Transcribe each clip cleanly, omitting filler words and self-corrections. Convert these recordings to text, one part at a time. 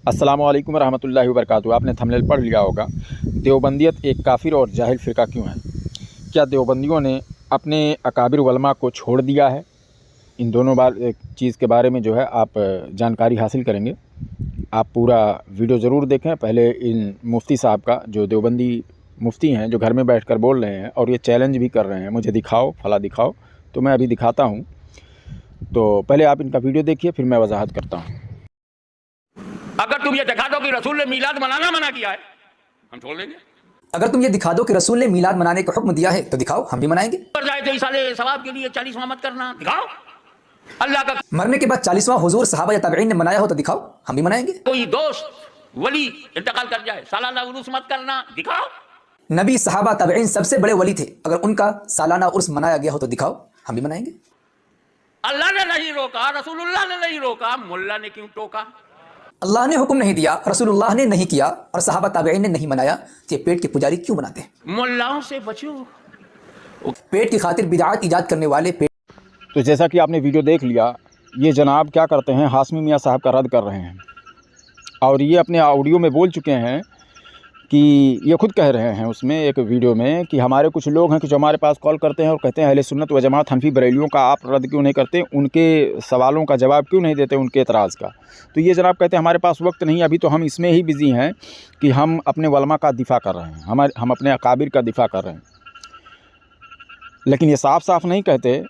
अस्सलामु अलैकुम रहमतुल्लाहि व बरकातुहू। आपने थंबनेल पढ़ लिया होगा, देवबंदियत एक काफिर और जाहिल फ़िरका क्यों है। क्या देवबंदियों ने अपने अकाबिर उलमा को छोड़ दिया है? इन दोनों चीज़ के बारे में जो है आप जानकारी हासिल करेंगे। आप पूरा वीडियो ज़रूर देखें। पहले इन मुफ्ती साहब का, जो देवबंदी मुफ्ती हैं, जो घर में बैठकर बोल रहे हैं और ये चैलेंज भी कर रहे हैं, मुझे दिखाओ, फला दिखाओ, तो मैं अभी दिखाता हूँ। तो पहले आप इनका वीडियो देखिए, फिर मैं वजाहत करता हूँ। अगर तुम ये दिखा दो कि रसूल ने मीलाद मनाना मना किया है, हम छोड़ देंगे। अगर तुम ये दिखा दो कि रसूल ने मीलाद मनाने का हुक्म दिया है तो दिखाओ, हम भी मनाएंगे। पर जाए तो इसाले सवाब के लिए 40वां मत करना, दिखाओ। अल्लाह का मरने के बाद 40वां हुजूर सहाबा या ताबईन ने मनाया हो तो दिखाओ, हम भी मनाएंगे। कोई दोस्त वली इंतकाल कर जाए, सालाना उर्स मत करना, दिखाओ। नबी सहाबा ताबईन सबसे बड़े वली थे, अगर उनका सालाना उर्स मनाया गया हो तो दिखाओ, हम भी मनाएंगे। अल्लाह ने नहीं रोका, रसूलुल्लाह ने नहीं रोका, मुल्ला ने क्यों टोका? अल्लाह ने हुक्म नहीं दिया, रसूलुल्लाह ने नहीं किया और सहाबा ताबईन ने नहीं मनाया, तो ये पेट के पुजारी क्यों बनाते हैं? मुल्लाओं से बचो। पेट की खातिर बिदअत ईजाद करने वाले तो जैसा कि आपने वीडियो देख लिया, ये जनाब क्या करते हैं, हाशमी मियाँ साहब का रद्द कर रहे हैं। और ये अपने ऑडियो में बोल चुके हैं कि ये खुद कह रहे हैं उसमें, एक वीडियो में, कि हमारे कुछ लोग हैं कि जो हमारे पास कॉल करते हैं और कहते हैं अहले सुन्नत व जमात हनफी बरेलियों का आप रद्द क्यों नहीं करते, उनके सवालों का जवाब क्यों नहीं देते, उनके एतराज़ का। तो ये जनाब कहते हैं हमारे पास वक्त नहीं, अभी तो हम इसमें ही बिज़ी हैं कि हम अपने उलमा का दिफ़ा कर रहे हैं, हम अपने अकाबिर का दिफ़ा कर रहे हैं। लेकिन ये साफ साफ नहीं कहते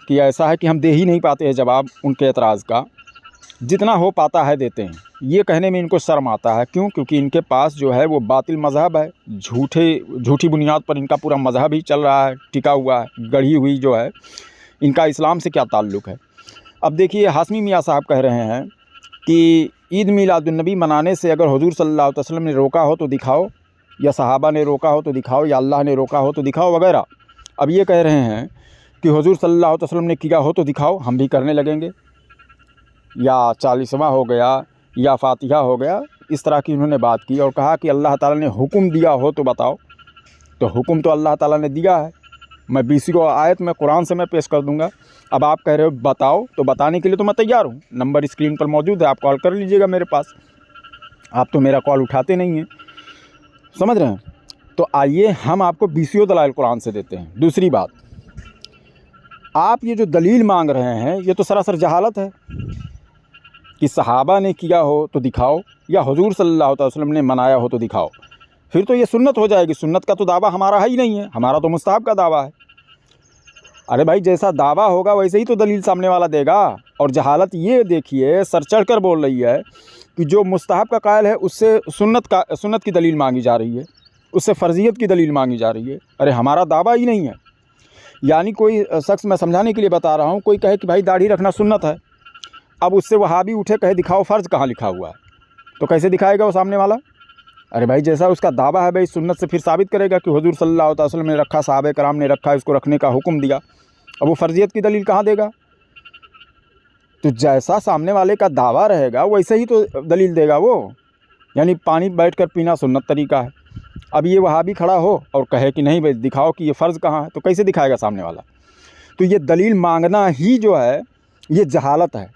कि ऐसा है कि हम दे ही नहीं पाते हैं जवाब उनके एतराज़ का, जितना हो पाता है देते हैं। ये कहने में इनको शर्म आता है। क्यों? क्योंकि इनके पास जो है वो बातिल मज़हब है, झूठी बुनियाद पर इनका पूरा मज़हब ही चल रहा है, टिका हुआ है, गढ़ी हुई जो है। इनका इस्लाम से क्या ताल्लुक़ है? अब देखिए, हाशमी मियाँ साहब कह रहे हैं कि ईद मीलादुन्नबी मनाने से अगर हुज़ूर सल्लल्लाहु अलैहि वसल्लम ने रोका हो तो दिखाओ, या सहाबा ने रोका हो तो दिखाओ, या अल्लाह ने रोका हो तो दिखाओ वगैरह। अब ये कह रहे हैं कि हुज़ूर सल्लल्लाहु अलैहि वसल्लम ने किया हो तो दिखाओ, हम भी करने लगेंगे, या 40वां हो गया, या फ़ातिहा हो गया। इस तरह की उन्होंने बात की और कहा कि अल्लाह ताला ने हुक्म दिया हो तो बताओ। तो हुक्म तो अल्लाह ताला ने दिया है। मैं 20 आयत में कुरान से मैं पेश कर दूंगा। अब आप कह रहे हो बताओ, तो बताने के लिए तो मैं तैयार हूँ। नंबर स्क्रीन पर मौजूद है, आप कॉल कर लीजिएगा मेरे पास। आप तो मेरा कॉल उठाते नहीं हैं, समझ रहे हैं। तो आइए हम आपको 20 दलाइल कुरान से देते हैं। दूसरी बात, आप ये जो दलील मांग रहे हैं, ये तो सरासर जहालत है कि सहाबा ने किया हो तो दिखाओ, या हुजूर सल्लल्लाहु अलैहि वसल्लम ने मनाया हो तो दिखाओ। फिर तो ये सुन्नत हो जाएगी। सुन्नत का तो दावा हमारा है ही नहीं है, हमारा तो मुस्तहब का दावा है। अरे भाई, जैसा दावा होगा वैसे ही तो दलील सामने वाला देगा। और जहालत ये देखिए, सर चढ़ कर बोल रही है कि जो मुस्तहब का कायल है उससे सुन्नत की दलील मांगी जा रही है, उससे फ़र्जियत की दलील मांगी जा रही है। अरे हमारा दावा ही नहीं है। यानी कोई शख्स, मैं समझाने के लिए बता रहा हूँ, कोई कहे कि भाई दाढ़ी रखना सुन्नत है, अब उससे वहाबी उठे कहे दिखाओ फ़र्ज़ कहाँ लिखा हुआ है, तो कैसे दिखाएगा वो सामने वाला? अरे भाई, जैसा उसका दावा है भाई सुन्नत से फिर साबित करेगा कि हुजूर सल्लल्लाहु अलैहि वसल्लम ने रखा, सहाबे कराम ने रखा, इसको रखने का हुक्म दिया। अब वो फ़र्जियत की दलील कहाँ देगा? तो जैसा सामने वाले का दावा रहेगा वैसे ही तो दलील देगा वो। यानी पानी बैठ कर पीना सुन्नत तरीका है। अब ये वहाबी खड़ा हो और कहे कि नहीं भाई दिखाओ कि ये फ़र्ज़ कहाँ है, तो कैसे दिखाएगा सामने वाला? तो ये दलील मांगना ही जो है ये जहालत है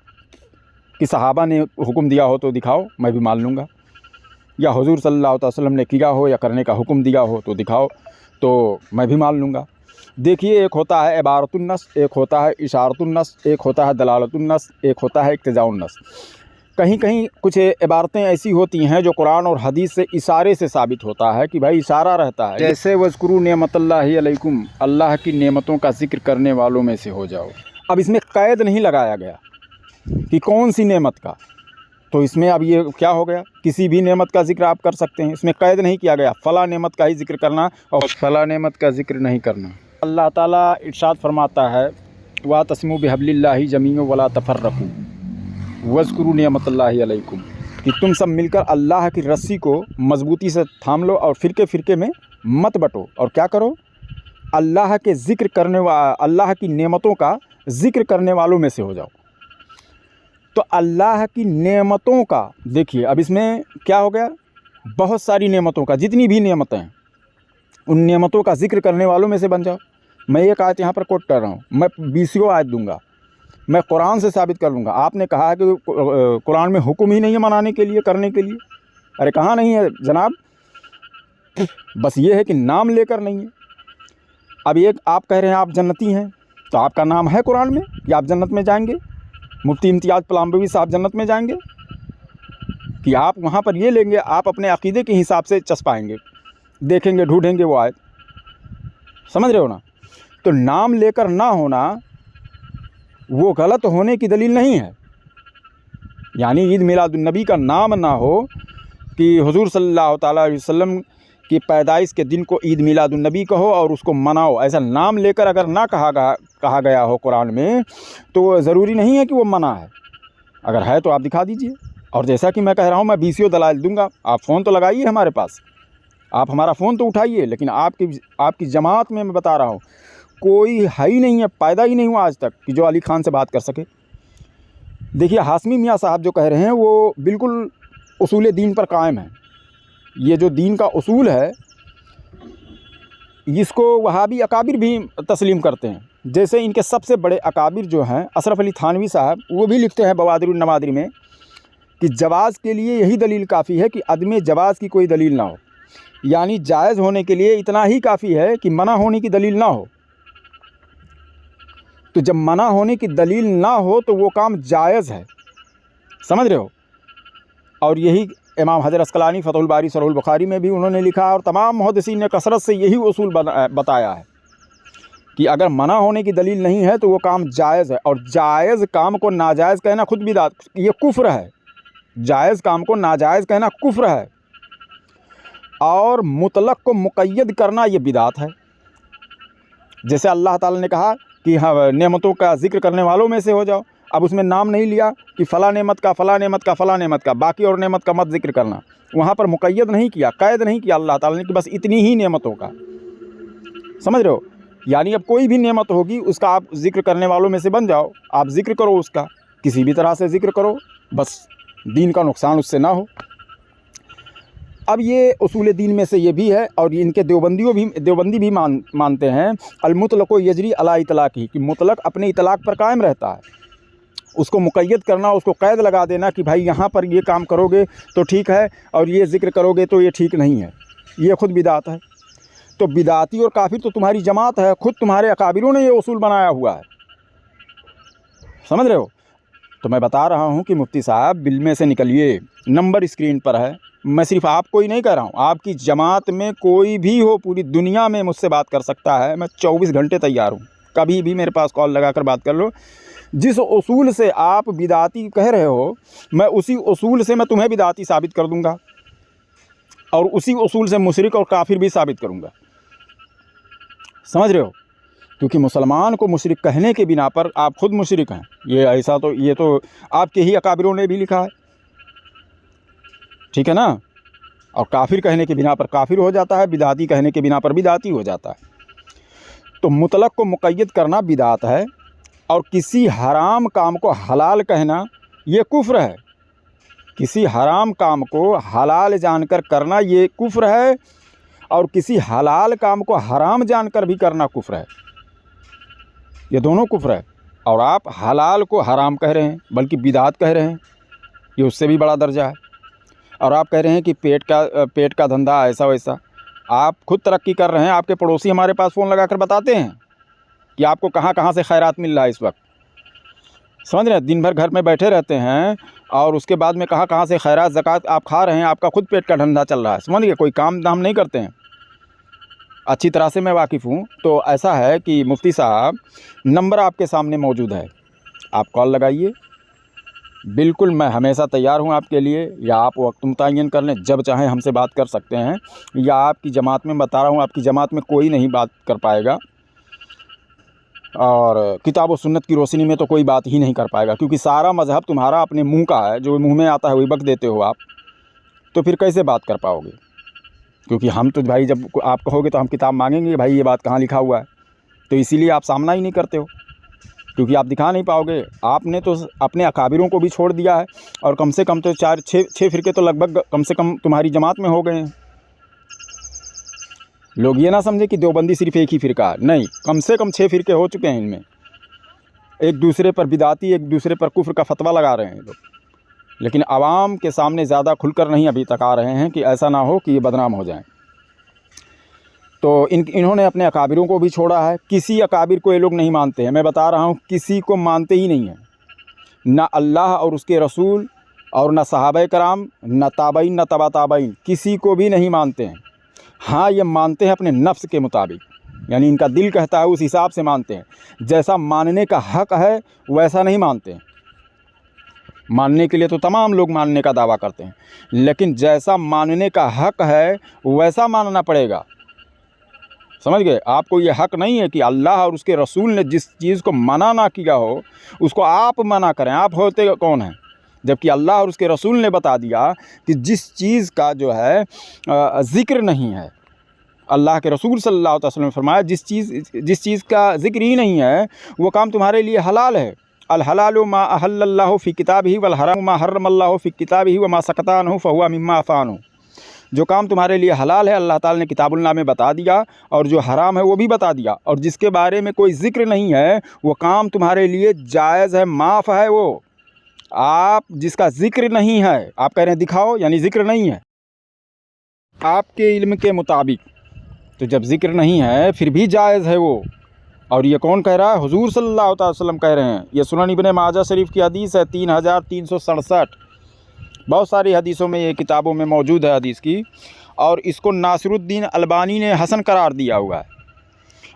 कि सहाबा ने हुक्म दिया हो तो दिखाओ, मैं भी मान लूँगा, या हुजूर सल्लल्लाहु अलैहि वसल्लम ने किया हो या करने का हुक्म दिया हो तो दिखाओ, तो मैं भी मान लूँगा। देखिए, एक होता है इबारतुन्नस, एक होता है इशारतुन्नस, एक होता है दलालतुन्नस, एक होता है इक्तिज़ाउन्नस। कहीं कहीं कुछ इबारतें ऐसी होती हैं जो कुरान और हदीस से इशारे से साबित होता है कि भाई इशारा रहता है। जैसे वज़कुरू नेमतुल्लाहि अलैकुम, अल्लाह की नेमतों का जिक्र करने वालों में से हो जाओ। अब इसमें क़ैद नहीं लगाया गया कि कौन सी नेमत का, तो इसमें अब ये क्या हो गया, किसी भी नेमत का जिक्र आप कर सकते हैं। इसमें क़ैद नहीं किया गया फ़ला नेमत का ही जिक्र करना और फ़ला नेमत का जिक्र नहीं करना। अल्लाह ताला इरशाद फरमाता है, वातसिमू बिहब्लिल्लाहि जमीअन वला तफर्रकू वज़कुरू नेमतुल्लाहि अलैकुम, कि तुम सब मिलकर अल्लाह की रस्सी को मजबूती से थाम लो और फ़िरके फ़िरके में मत बटो, और क्या करो, अल्लाह के ज़िक्र करने अल्लाह की नेमतों का ज़िक्र करने वालों में से हो जाओ। तो अल्लाह की नेमतों का, देखिए अब इसमें क्या हो गया, बहुत सारी नेमतों का, जितनी भी नेमतें हैं उन नेमतों का जिक्र करने वालों में से बन जाओ। मैं एक आयत यहाँ पर कोट कर रहा हूँ, मैं 20 आयत दूंगा। मैं कुरान से साबित कर लूँगा। आपने कहा है कि कुरान में हुक्म ही नहीं है मनाने के लिए, करने के लिए। अरे कहाँ नहीं है जनाब, बस ये है कि नाम लेकर नहीं है। अब एक आप कह रहे हैं आप जन्नती हैं, तो आपका नाम है कुरान में कि आप जन्नत में जाएंगे? मुफ्ती इम्तियाज़ पलामवी साहब जन्नत में जाएंगे कि आप वहाँ पर ये लेंगे, आप अपने अक़ीदे के हिसाब से चस्पाएंगे, देखेंगे, ढूंढेंगे वो आयत। समझ रहे हो ना? तो नाम लेकर ना होना वो गलत होने की दलील नहीं है। यानी ईद मिलादुन्नबी का नाम ना हो कि हुज़ूर सल्लल्लाहु ताला अलैहि वसल्लम की पैदाइश के दिन को ईद मिलादुन्नबी कहो और उसको मनाओ, ऐसा नाम लेकर अगर ना कहा गया हो कुरान में, तो ज़रूरी नहीं है कि वो मना है। अगर है तो आप दिखा दीजिए। और जैसा कि मैं कह रहा हूँ, मैं 20 दलाइल दूंगा। आप फ़ोन तो लगाइए हमारे पास, आप हमारा फ़ोन तो उठाइए, लेकिन आपकी जमात में मैं बता रहा हूँ कोई है ही नहीं है, पैदा ही नहीं हुआ आज तक कि जो अली ख़ान से बात कर सके। देखिए हाशमी मियाँ साहब जो कह रहे हैं वो बिल्कुल उसूल दीन पर कायम है। ये जो दीन का उसूल है इसको वहाबी अकाबिर भी तस्लीम करते हैं। जैसे इनके सबसे बड़े अकाबिर जो हैं अशरफ अली थानवी साहब, वो भी लिखते हैं बवादिरुन नवादिर में कि जवाज़ के लिए यही दलील काफ़ी है कि अदम जवाज़ की कोई दलील ना हो। यानी जायज़ होने के लिए इतना ही काफ़ी है कि मना होने की दलील ना हो। तो जब मना होने की दलील ना हो तो वो काम जायज़ है। समझ रहे हो? और यही इमाम हजर अस्कलानी फ़तहुल बारी शरहुल बुखारी में भी उन्होंने लिखा, और तमाम मुहद्दिसीन ने कसरत से यही उसूल बताया है कि अगर मना होने की दलील नहीं है तो वो काम जायज़ है। और जायज़ काम को नाजायज़ कहना खुद बिदात, ये कुफ्र है। जायज़ काम को नाजायज़ कहना कुफ्र है, और मुतलक को मुक़य्यद करना ये बिदात है। जैसे अल्लाह ताला ने कहा कि हाँ नेमतों का ज़िक्र करने वालों में से हो जाओ, अब उसमें नाम नहीं लिया कि फ़ला नेमत का, फ़ला नेमत का, फ़ला नेमत का, बाकी और नेमत का मत ज़िक्र करना। वहाँ पर मुक़य्यद नहीं किया, क़ैद नहीं किया अल्लाह ताला ने कि बस इतनी ही नेमतों का। समझ रहे हो? यानी अब कोई भी नेमत होगी उसका आप ज़िक्र करने वालों में से बन जाओ, आप ज़िक्र करो उसका, किसी भी तरह से ज़िक्र करो, बस दीन का नुकसान उससे ना हो। अब ये उसूल दीन में से ये भी है, और इनके देवबंदी भी मानते हैं अलमुतलको यजरी अला इतलाक़ी, कि मुतलक अपने इतलाक़ पर कायम रहता है। उसको मुक़य्यद करना, उसको क़ैद लगा देना कि भाई यहाँ पर ये काम करोगे तो ठीक है और ये ज़िक्र करोगे तो ये ठीक नहीं है, ये खुद बिदात है। तो बिदाती और काफिर तो तुम्हारी जमात है, खुद तुम्हारे अकाबिरों ने ये उसूल बनाया हुआ है। समझ रहे हो? तो मैं बता रहा हूँ कि मुफ्ती साहब बिल में से निकलिए, नंबर स्क्रीन पर है। मैं सिर्फ आपको ही नहीं कह रहा हूँ, आपकी जमात में कोई भी हो पूरी दुनिया में मुझसे बात कर सकता है। मैं 24 घंटे तैयार हूँ, कभी भी मेरे पास कॉल लगाकर बात कर लो। जिस उसूल से आप बिदाती कह रहे हो, मैं उसी उसूल से मैं तुम्हें बिदाती साबित कर दूँगा, और उसी उसूल से मुशरिक और काफिर भी साबित करूँगा। समझ रहे हो? क्योंकि मुसलमान को मुशरिक कहने के बिना पर आप खुद मुशरिक हैं। ये तो आपके ही अकाबिरों ने भी लिखा है, ठीक है ना? और काफिर कहने के बिना पर काफिर हो जाता है, बिदाती कहने के बिना पर बिदाती हो जाता है। तो मुतलक को मुक़य्यद करना बिदात है, और किसी हराम काम को हलाल कहना ये कुफ्र है। किसी हराम काम को हलाल जानकर करना ये कुफ्र है, और किसी हलाल काम को हराम जानकर भी करना कुफ्र है। ये दोनों कुफ्र है। और आप हलाल को हराम कह रहे हैं, बल्कि बिदात कह रहे हैं, ये उससे भी बड़ा दर्जा है। और आप कह रहे हैं कि पेट का धंधा ऐसा वैसा। आप खुद तरक्की कर रहे हैं, आपके पड़ोसी हमारे पास फ़ोन लगाकर बताते हैं कि आपको कहाँ कहाँ से खैरात मिल रहा है इस वक्त। समझ रहे हैं? दिन भर घर में बैठे रहते हैं और उसके बाद में कहाँ कहाँ से खैरात ज़कात आप खा रहे हैं, आपका खुद पेट का धंधा चल रहा है। समझ गए? कोई काम धाम नहीं करते हैं, अच्छी तरह से मैं वाकिफ़ हूँ। तो ऐसा है कि मुफ्ती साहब नंबर आपके सामने मौजूद है, आप कॉल लगाइए। बिल्कुल मैं हमेशा तैयार हूँ आपके लिए, या आप वक्त मुतय्यन कर लें, जब चाहें हमसे बात कर सकते हैं। या आपकी जमात में बता रहा हूँ, आपकी जमात में कोई नहीं बात कर पाएगा, और किताब और सुन्नत की रोशनी में तो कोई बात ही नहीं कर पाएगा, क्योंकि सारा मज़हब तुम्हारा अपने मुंह का है, जो मुंह में आता है वही बक देते हो आप। तो फिर कैसे बात कर पाओगे? क्योंकि हम तो भाई जब आप कहोगे तो हम किताब मांगेंगे, भाई ये बात कहाँ लिखा हुआ है। तो इसीलिए आप सामना ही नहीं करते हो, क्योंकि आप दिखा नहीं पाओगे। आपने तो अपने अकाबिरों को भी छोड़ दिया है, और कम से कम तो 4-6 फ़िरके तो लगभग कम से कम तुम्हारी जमात में हो गए हैं। लोग ये ना समझे कि देवबंदी सिर्फ एक ही फ़िरका है, नहीं, कम से कम 6 फ़िरके हो चुके हैं इनमें। एक दूसरे पर बिदाती, एक दूसरे पर कुफ्र का फतवा लगा रहे हैं लोग, लेकिन आवाम के सामने ज़्यादा खुलकर नहीं अभी तक आ रहे हैं कि ऐसा ना हो कि ये बदनाम हो जाएं। तो इन्होंने अपने अकाबिरों को भी छोड़ा है। किसी अकाबिर को ये लोग नहीं मानते हैं, मैं बता रहा हूँ, किसी को मानते ही नहीं हैं, ना अल्लाह और उसके रसूल, और ना सहाबा कराम, ना ताबईन, ना तबा ताबईन, किसी को भी नहीं मानते हैं। हाँ, ये मानते हैं अपने नफ्स के मुताबिक, यानी इनका दिल कहता है उस हिसाब से मानते हैं। जैसा मानने का हक़ है वैसा नहीं मानते हैं। मानने के लिए तो तमाम लोग मानने का दावा करते हैं, लेकिन जैसा मानने का हक़ है वैसा मानना पड़ेगा। समझ गए? आपको ये हक़ नहीं है कि अल्लाह और उसके रसूल ने जिस चीज़ को मना ना किया हो उसको आप मना करें। आप होते कौन हैं? जबकि अल्लाह और उसके रसूल ने बता दिया कि जिस चीज़ का जो है ज़िक्र नहीं है, अल्लाह के रसूल सल्लल्लाहु अलैहि वसल्लम ने फरमाया जिस चीज़ का ज़िक्र ही नहीं है वो काम तुम्हारे लिए हलाल है। अल हलालु मा अहल्लल्लाहु फ़ी किताबिही वल हरामु मा हर्रमल्लाहु फ़ी किताबिही व मा सकता अन्हु फ़हुवा मिम्मा अफ़ा अन्हु। जो काम तुम्हारे लिए हलाल है अल्लाह ताला ने किताबुल्लाह में बता दिया, और जो हराम है वो भी बता दिया, और जिसके बारे में कोई ज़िक्र नहीं है वो काम तुम्हारे लिए जायज़ है, माफ़ है। वो आप जिसका ज़िक्र नहीं है, आप कह रहे हैं दिखाओ, यानी ज़िक्र नहीं है आपके इल्म के मुताबिक। तो जब ज़िक्र नहीं है फिर भी जायज़ है वो। और ये कौन कह रहा है? हुजूर सल्लल्लाहु अलैहि वसल्लम कह रहे हैं। ये सुनन इब्न माजा शरीफ की हदीस है 3367। बहुत सारी हदीसों में, ये किताबों में मौजूद है हदीस की, और इसको नासिरुद्दीन अलबानी ने हसन करार दिया हुआ है।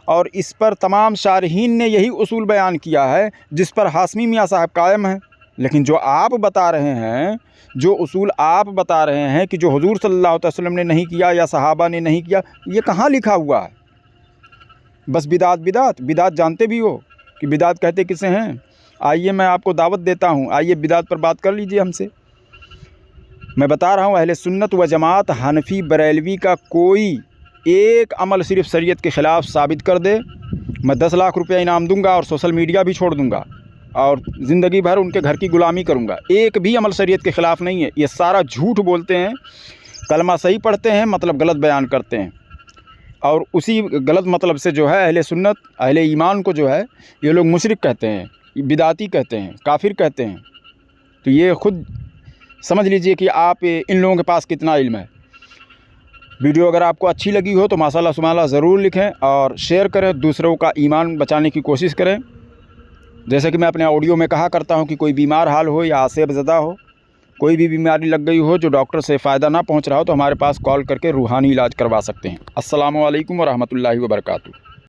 और इस पर तमाम शारहीन ने यही उसूल बयान किया है जिस पर हाशमी मियाँ साहब कायम हैं। लेकिन जो आप बता रहे हैं, जो उसूल आप बता रहे हैं कि जो हुजूर सल्लल्लाहु अलैहि वसल्लम ने नहीं किया या सहाबा ने नहीं किया, ये कहाँ लिखा हुआ है? बस बिदात बिदात बिदात जानते भी हो कि बिदात कहते किसे हैं? आइए मैं आपको दावत देता हूँ, आइए बिदात पर बात कर लीजिए हमसे। मैं बता रहा हूँ, अहले सुन्नत व जमात, हनफी, बरेलवी का कोई एक अमल सिर्फ शरीयत के ख़िलाफ़ साबित कर दे, मैं 10 लाख रुपया इनाम दूंगा और सोशल मीडिया भी छोड़ दूंगा और ज़िंदगी भर उनके घर की ग़ुलामी करूंगा। एक भी अमल शरीयत के ख़िलाफ़ नहीं है। ये सारा झूठ बोलते हैं, कलमा सही पढ़ते हैं, मतलब गलत बयान करते हैं, और उसी गलत मतलब से जो है अहले सुन्नत, अहले ईमान को जो है ये लोग मुशरिक कहते हैं, बिदाती कहते हैं, काफिर कहते हैं। तो ये ख़ुद समझ लीजिए कि आप इन लोगों के पास कितना इल्म है। वीडियो अगर आपको अच्छी लगी हो तो माशाल्लाह सुमाला ज़रूर लिखें और शेयर करें, दूसरों का ईमान बचाने की कोशिश करें। जैसे कि मैं अपने ऑडियो में कहा करता हूं कि कोई बीमार हाल हो या आसेब ज़दा हो, कोई भी बीमारी लग गई हो जो डॉक्टर से फ़ायदा ना पहुंच रहा हो, तो हमारे पास कॉल करके रूहानी इलाज करवा सकते हैं। अस्सलामु अलैकुम व रहमतुल्लाहि व बरकातुहू।